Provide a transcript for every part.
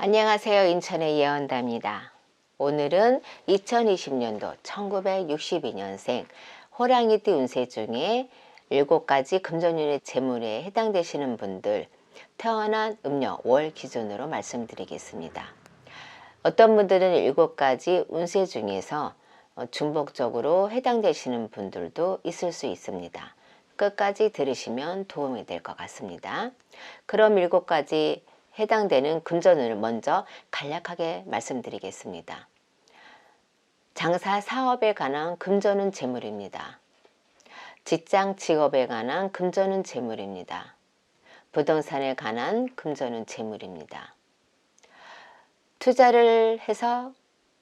안녕하세요. 인천의 예언다입니다. 오늘은 2020년도 1962년생 호랑이띠 운세 중에 7가지 금전운의 재물에 해당되시는 분들 태어난 음력 월 기준으로 말씀드리겠습니다. 어떤 분들은 7가지 운세 중에서 중복적으로 해당되시는 분들도 있을 수 있습니다. 끝까지 들으시면 도움이 될 것 같습니다. 그럼 7가지 해당되는 금전운을 먼저 간략하게 말씀드리겠습니다. 장사 사업에 관한 금전운 재물입니다. 직장 직업에 관한 금전운 재물입니다. 부동산에 관한 금전운 재물입니다. 투자를 해서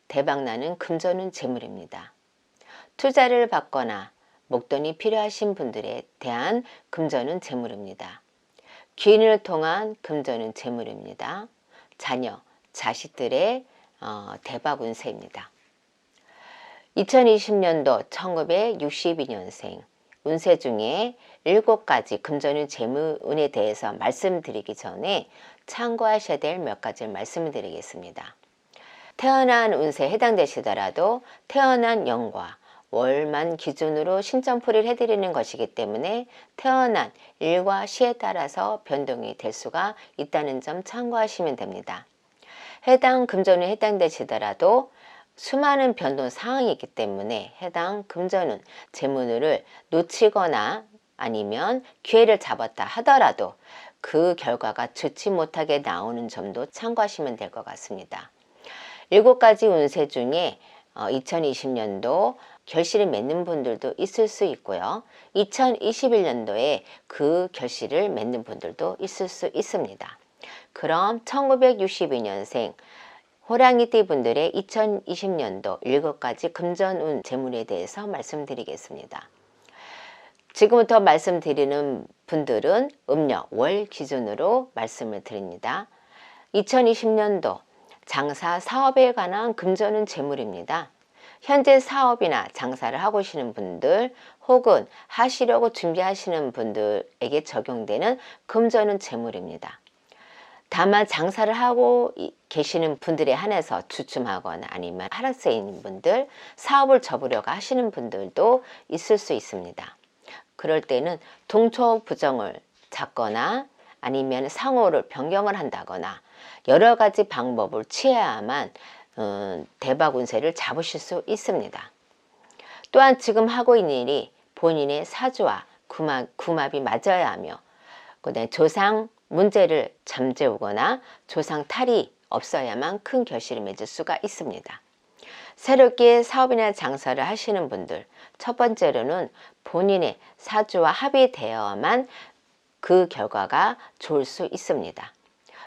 대박나는 금전운 재물입니다. 투자를 받거나 목돈이 필요하신 분들에 대한 금전운 재물입니다. 귀인을 통한 금전운 재물입니다. 자녀, 자식들의 대박 운세입니다. 2020년도 1962년생 운세 중에 7가지 금전운 재물운에 대해서 말씀드리기 전에 참고하셔야 될 몇 가지를 말씀드리겠습니다. 태어난 운세에 해당되시더라도 태어난 연과 월만 기준으로 신점풀이를 해드리는 것이기 때문에 태어난 일과 시에 따라서 변동이 될 수가 있다는 점 참고하시면 됩니다. 해당 금전운에 해당되시더라도 수많은 변동 상황이 있기 때문에 해당 금전운 재물을 놓치거나 아니면 기회를 잡았다 하더라도 그 결과가 좋지 못하게 나오는 점도 참고하시면 될 것 같습니다. 7가지 운세 중에 2020년도 결실을 맺는 분들도 있을 수 있고요. 2021년도에 그 결실을 맺는 분들도 있을 수 있습니다. 그럼 1962년생 호랑이띠 분들의 2020년도 7가지 금전운 재물에 대해서 말씀드리겠습니다. 지금부터 말씀드리는 분들은 음력 월 기준으로 말씀을 드립니다. 2020년도 장사 사업에 관한 금전운 재물입니다. 현재 사업이나 장사를 하고 계시는 분들 혹은 하시려고 준비하시는 분들에게 적용되는 금전운 재물입니다. 다만 장사를 하고 계시는 분들에 한해서 주춤하거나 아니면 하락세에 있는 분들, 사업을 접으려고 하시는 분들도 있을 수 있습니다. 그럴 때는 동초부정을 잡거나 아니면 상호를 변경을 한다거나 여러 가지 방법을 취해야만 대박 운세를 잡으실 수 있습니다. 또한 지금 하고 있는 일이 본인의 사주와 궁합이 맞아야 하며 그다음에 조상 문제를 잠재우거나 조상 탈이 없어야만 큰 결실을 맺을 수가 있습니다. 새롭게 사업이나 장사를 하시는 분들 첫 번째로는 본인의 사주와 합의되어야만 그 결과가 좋을 수 있습니다.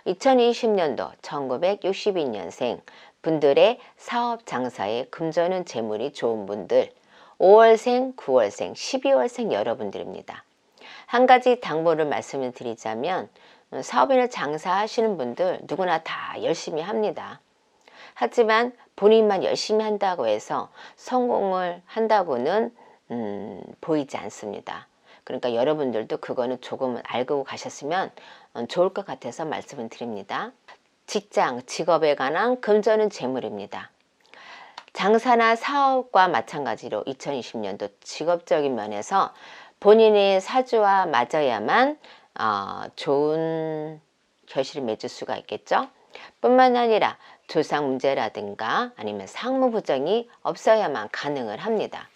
2020년도 1962년생 분들의 사업 장사에 금전운 재물이 좋은 분들 5월생, 9월생, 12월생 여러분들입니다. 한 가지 당부를 말씀을 드리자면 사업이나 장사하시는 분들 누구나 다 열심히 합니다. 하지만 본인만 열심히 한다고 해서 성공을 한다고는 보이지 않습니다. 그러니까 여러분들도 그거는 조금은 알고 가셨으면 좋을 것 같아서 말씀을 드립니다. 직장, 직업에 관한 금전운 재물입니다. 장사나 사업과 마찬가지로 2020년도 직업적인 면에서 본인의 사주와 맞아야만 좋은 결실을 맺을 수가 있겠죠. 뿐만 아니라 조상 문제라든가 아니면 상무 부정이 없어야만 가능을 합니다.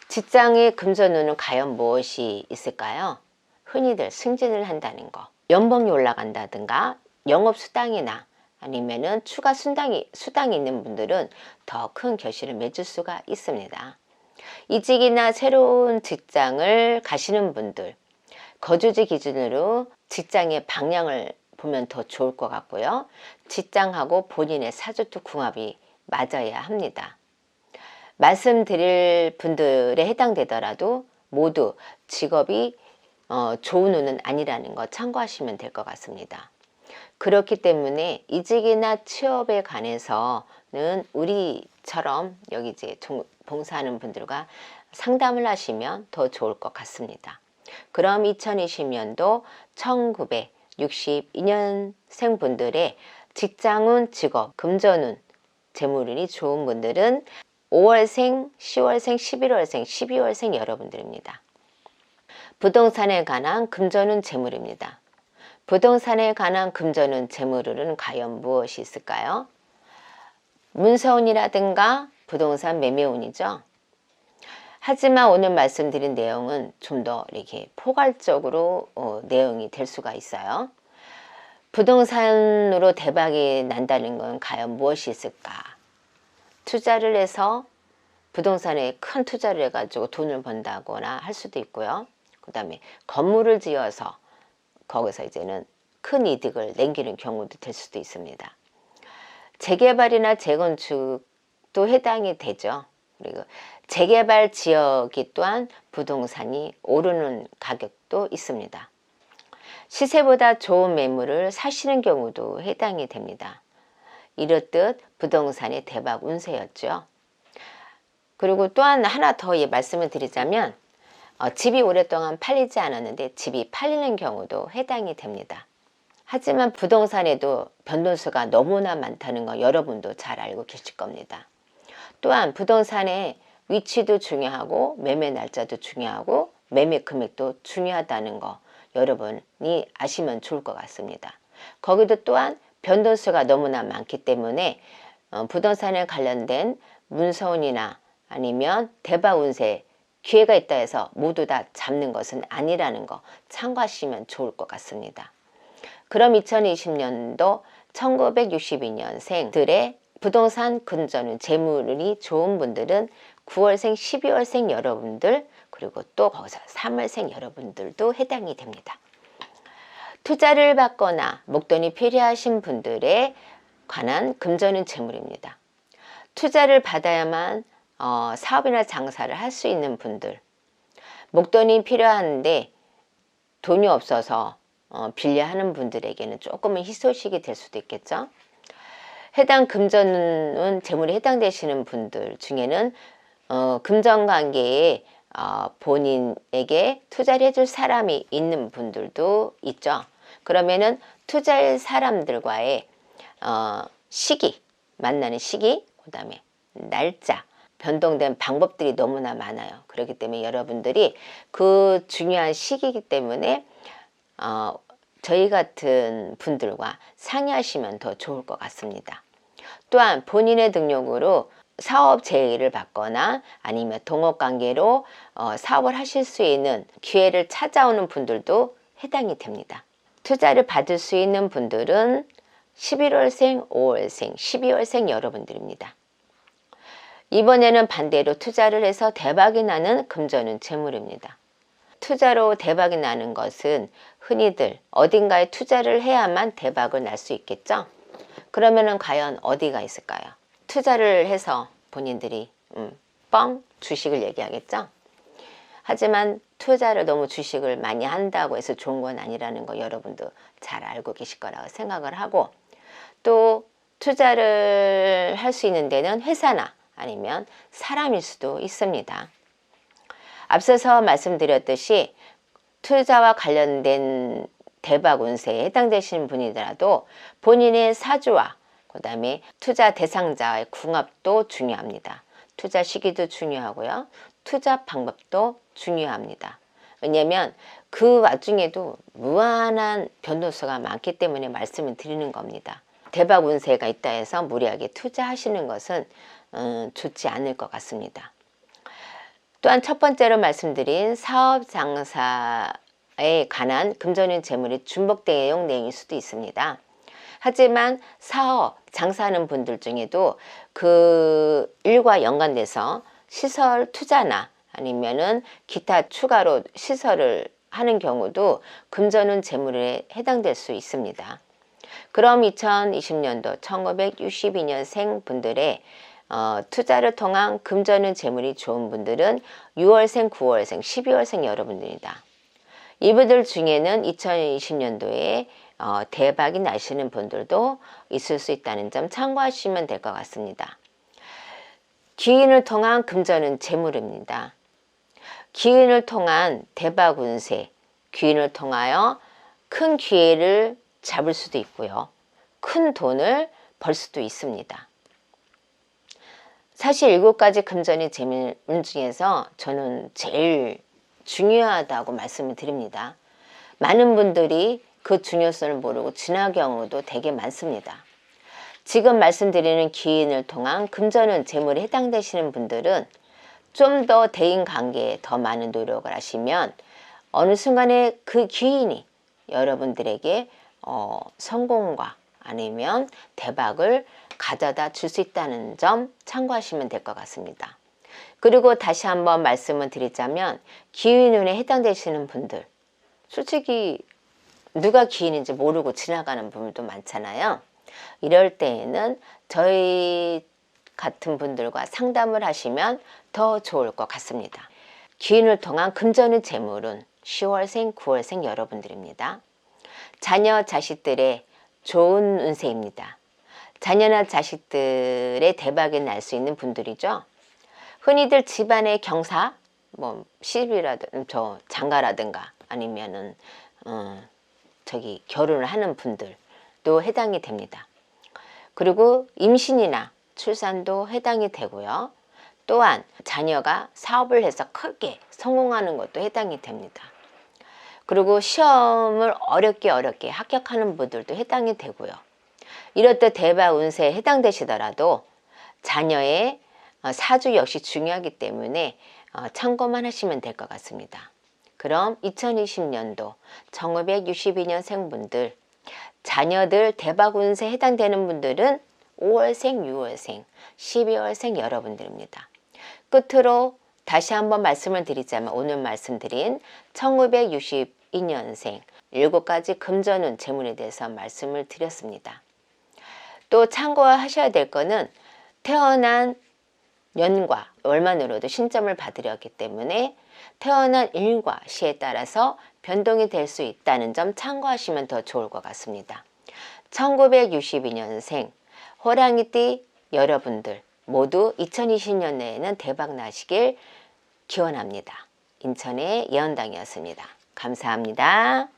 직장의 금전운은 과연 무엇이 있을까요? 흔히들 승진을 한다는 거, 연봉이 올라간다든가 영업수당이나 아니면은 추가 수당이 있는 분들은 더 큰 결실을 맺을 수가 있습니다. 이직이나 새로운 직장을 가시는 분들, 거주지 기준으로 직장의 방향을 보면 더 좋을 것 같고요. 직장하고 본인의 사주토 궁합이 맞아야 합니다. 말씀드릴 분들에 해당되더라도 모두 직업이 좋은 운은 아니라는 거 참고하시면 될 것 같습니다. 그렇기 때문에 이직이나 취업에 관해서는 우리처럼 여기 이제 봉사하는 분들과 상담을 하시면 더 좋을 것 같습니다. 그럼 2020년도 1962년생 분들의 직장운, 직업, 금전운, 재물운이 좋은 분들은 5월생, 10월생, 11월생, 12월생 여러분들입니다. 부동산에 관한 금전운, 재물입니다. 부동산에 관한 금전운, 재물운은 과연 무엇이 있을까요? 문서운이라든가 부동산 매매운이죠. 하지만 오늘 말씀드린 내용은 좀 더 이렇게 포괄적으로 내용이 될 수가 있어요. 부동산으로 대박이 난다는 건 과연 무엇이 있을까? 투자를 해서 부동산에 큰 투자를 해가지고 돈을 번다거나 할 수도 있고요. 그 다음에 건물을 지어서 거기서 이제는 큰 이득을 남기는 경우도 될 수도 있습니다. 재개발이나 재건축도 해당이 되죠. 그리고 재개발 지역이 또한 부동산이 오르는 가격도 있습니다. 시세보다 좋은 매물을 사시는 경우도 해당이 됩니다. 이렇듯 부동산의 대박 운세였죠. 그리고 또한 하나 더 말씀을 드리자면 집이 오랫동안 팔리지 않았는데 집이 팔리는 경우도 해당이 됩니다. 하지만 부동산에도 변동수가 너무나 많다는 거 여러분도 잘 알고 계실 겁니다. 또한 부동산의 위치도 중요하고 매매 날짜도 중요하고 매매 금액도 중요하다는 거 여러분이 아시면 좋을 것 같습니다. 거기도 또한 변동수가 너무나 많기 때문에 부동산에 관련된 문서운이나 아니면 대박 운세 기회가 있다 해서 모두 다 잡는 것은 아니라는 거 참고하시면 좋을 것 같습니다. 그럼 2020년도 1962년생들의 부동산 금전운 재물운이 좋은 분들은 9월생 12월생 여러분들 그리고 또 거기서 3월생 여러분들도 해당이 됩니다. 투자를 받거나 목돈이 필요하신 분들에 관한 금전운 재물입니다. 투자를 받아야만 사업이나 장사를 할 수 있는 분들, 목돈이 필요한데 돈이 없어서 빌려하는 분들에게는 조금은 희소식이 될 수도 있겠죠. 해당 금전운 재물에 해당되시는 분들 중에는 금전관계에 본인에게 투자를 해줄 사람이 있는 분들도 있죠. 그러면은 투자할 사람들과의 시기, 만나는 시기, 그 다음에 날짜, 변동된 방법들이 너무나 많아요. 그렇기 때문에 여러분들이 그 중요한 시기이기 때문에 저희 같은 분들과 상의하시면 더 좋을 것 같습니다. 또한 본인의 등록으로 사업 제의를 받거나 아니면 동업관계로 사업을 하실 수 있는 기회를 찾아오는 분들도 해당이 됩니다. 투자를 받을 수 있는 분들은 11월생, 5월생, 12월생 여러분들입니다. 이번에는 반대로 투자를 해서 대박이 나는 금전운 재물입니다. 투자로 대박이 나는 것은 흔히들 어딘가에 투자를 해야만 대박을 날 수 있겠죠? 그러면은 과연 어디가 있을까요? 투자를 해서 본인들이 뻥 주식을 얘기하겠죠? 하지만 투자를 너무 주식을 많이 한다고 해서 좋은 건 아니라는 거 여러분도 잘 알고 계실 거라고 생각을 하고 또 투자를 할 수 있는 데는 회사나 아니면 사람일 수도 있습니다. 앞서서 말씀드렸듯이 투자와 관련된 대박 운세에 해당되시는 분이더라도 본인의 사주와 그 다음에 투자 대상자의 궁합도 중요합니다. 투자 시기도 중요하고요. 투자 방법도 중요합니다. 왜냐하면 그 와중에도 무한한 변동수가 많기 때문에 말씀을 드리는 겁니다. 대박 운세가 있다 해서 무리하게 투자하시는 것은 좋지 않을 것 같습니다. 또한 첫 번째로 말씀드린 사업 장사에 관한 금전운 재물이 중복대용 내용일 수도 있습니다. 하지만 사업 장사하는 분들 중에도 그 일과 연관돼서 시설 투자나 아니면은 기타 추가로 시설을 하는 경우도 금전운 재물에 해당될 수 있습니다. 그럼 2020년도 1962년생 분들의 투자를 통한 금전운 재물이 좋은 분들은 6월생, 9월생, 12월생 여러분들입니다. 이분들 중에는 2020년도에 대박이 나시는 분들도 있을 수 있다는 점 참고하시면 될 것 같습니다. 기운을 통한 금전운 재물입니다. 기운을 통한 대박 운세, 기운을 통하여 큰 기회를 잡을 수도 있고요. 큰 돈을 벌 수도 있습니다. 사실 7가지 금전의 재물 중에서 저는 제일 중요하다고 말씀을 드립니다. 많은 분들이 그 중요성을 모르고 지나간 경우도 되게 많습니다. 지금 말씀드리는 기인을 통한 금전은 재물에 해당되시는 분들은 좀 더 대인관계에 더 많은 노력을 하시면 어느 순간에 그 기인이 여러분들에게 성공과 아니면 대박을 가져다 줄 수 있다는 점 참고하시면 될 것 같습니다. 그리고 다시 한번 말씀을 드리자면 기인운에 해당되시는 분들, 솔직히 누가 기인인지 모르고 지나가는 분들도 많잖아요. 이럴 때에는 저희 같은 분들과 상담을 하시면 더 좋을 것 같습니다. 기인을 통한 금전의 재물은 10월생, 9월생 여러분들입니다. 자녀, 자식들의 좋은 운세입니다. 자녀나 자식들의 대박이 날 수 있는 분들이죠. 흔히들 집안의 경사, 시집이라든가 장가라든가 아니면은 결혼을 하는 분들도 해당이 됩니다. 그리고 임신이나 출산도 해당이 되고요. 또한 자녀가 사업을 해서 크게 성공하는 것도 해당이 됩니다. 그리고 시험을 어렵게 합격하는 분들도 해당이 되고요. 이럴 때 대박 운세에 해당되시더라도 자녀의 사주 역시 중요하기 때문에 참고만 하시면 될 것 같습니다. 그럼 2020년도 1962년생 분들, 자녀들 대박 운세에 해당되는 분들은 5월생, 6월생, 12월생 여러분들입니다. 끝으로 다시 한번 말씀을 드리자면 오늘 말씀드린 1962년생 7가지 금전운 재물에 대해서 말씀을 드렸습니다. 또 참고하셔야 될 거는 태어난 년과 월만으로도 신점을 받으려 하기 때문에 태어난 일과 시에 따라서 변동이 될 수 있다는 점 참고하시면 더 좋을 것 같습니다. 1962년생 호랑이띠 여러분들 모두 2020년에는 대박 나시길 기원합니다. 인천의 예언당이었습니다. 감사합니다.